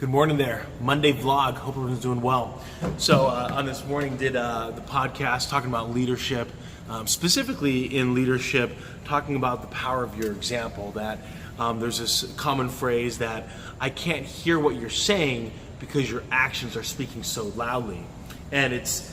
Good morning there. Monday vlog. Hope everyone's doing well. So on this morning did the podcast talking about leadership, specifically in leadership, talking about the power of your example. That there's this common phrase that I can't hear what you're saying because your actions are speaking so loudly. And it's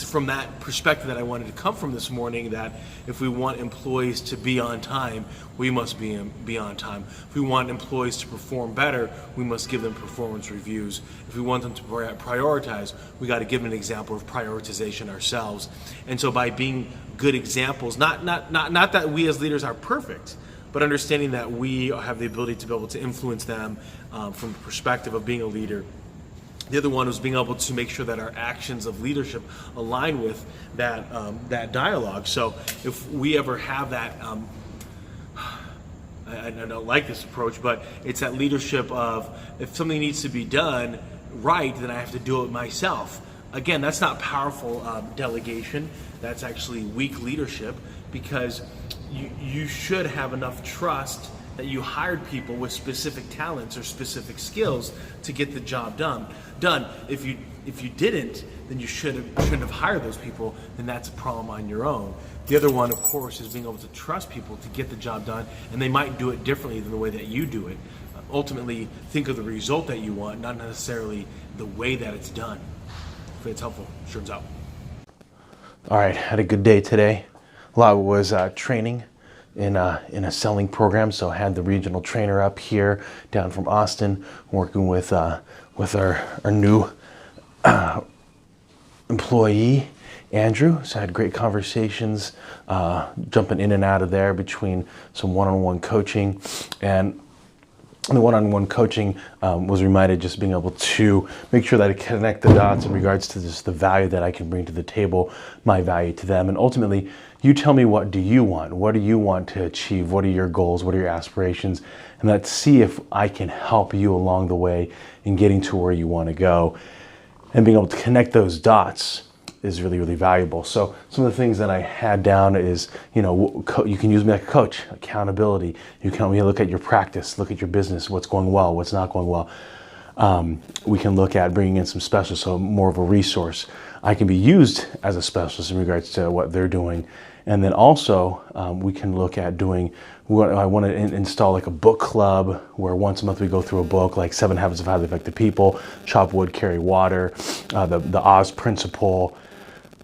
from that perspective that I wanted to come from this morning, that if we want employees to be on time, we must be on time. If we want employees to perform better, we must give them performance reviews. If we want them to prioritize, we got to give them an example of prioritization ourselves. And so by being good examples, not that we as leaders are perfect, but understanding that we have the ability to be able to influence them from the perspective of being a leader. The other one was being able to make sure that our actions of leadership align with that dialogue. So if we ever have that, I don't like this approach, but it's that leadership of if something needs to be done right, then I have to do it myself. Again, that's not powerful delegation. That's actually weak leadership, because you should have enough trust that you hired people with specific talents or specific skills to get the job done. If you didn't, then you shouldn't have hired those people. Then that's a problem on your own. The other one, of course, is being able to trust people to get the job done, and they might do it differently than the way that you do it. Ultimately, think of the result that you want, not necessarily the way that it's done. If it's helpful, turns out. All right, had a good day today. A lot was training in a selling program, so I had the regional trainer up here down from Austin working with our new employee Andrew. So I had great conversations, jumping in and out of there between some one-on-one coaching, and the one-on-one coaching was reminded just being able to make sure that I connect the dots in regards to just the value that I can bring to the table, my value to them. And ultimately, you tell me, what do you want? What do you want to achieve? What are your goals? What are your aspirations? And let's see if I can help you along the way in getting to where you want to go. And being able to connect those dots is really, really valuable. So some of the things that I had down is, you can use me like a coach, accountability. You can look at your practice, look at your business, what's going well, what's not going well. We can look at bringing in some specialists, so more of a resource. I can be used as a specialist in regards to what they're doing. And then also we can look at doing, I want to install like a book club where once a month we go through a book like 7 Habits of Highly Effective People, Chop Wood, Carry Water, the Oz Principle,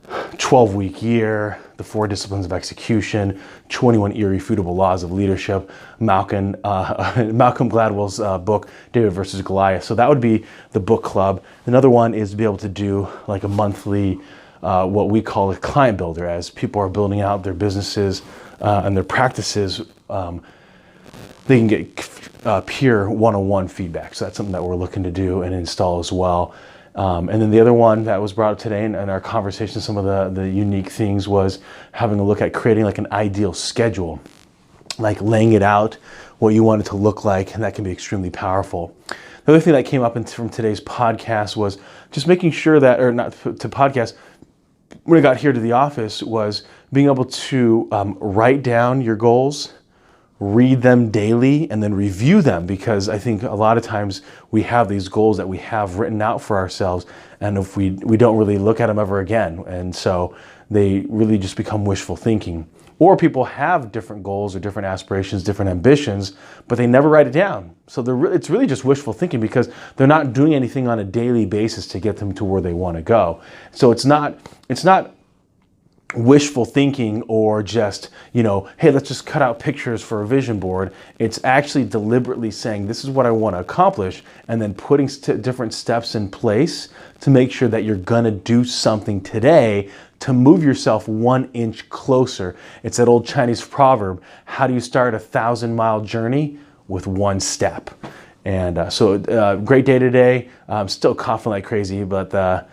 12-week year, the 4 Disciplines of Execution, 21 Irrefutable Laws of Leadership, Malcolm Gladwell's book, David versus Goliath. So that would be the book club. Another one is to be able to do like a monthly, what we call a client builder. As people are building out their businesses and their practices, they can get peer one-on-one feedback. So that's something that we're looking to do and install as well. And then the other one that was brought up today in our conversation, some of the unique things, was having a look at creating like an ideal schedule, like laying it out, what you want it to look like, and that can be extremely powerful. The other thing that came up from today's podcast was just making sure that, or not to podcast, when I got here to the office, was being able to write down your goals, read them daily, and then review them, because I think a lot of times we have these goals that we have written out for ourselves, and if we don't really look at them ever again, and so they really just become wishful thinking. Or people have different goals or different aspirations, different ambitions, but they never write it down. So it's really just wishful thinking, because they're not doing anything on a daily basis to get them to where they want to go. So it's not wishful thinking or just, hey, let's just cut out pictures for a vision board. It's actually deliberately saying, this is what I want to accomplish, and then putting different steps in place to make sure that you're going to do something today to move yourself 1 inch closer. It's that old Chinese proverb, how do you start a 1,000-mile journey? With 1 step. And so great day today. I'm still coughing like crazy, but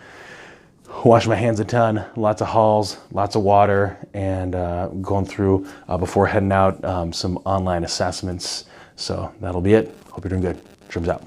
wash my hands a ton, lots of hauls, lots of water, and going through, before heading out, some online assessments. So that'll be it. Hope you're doing good. Trims out.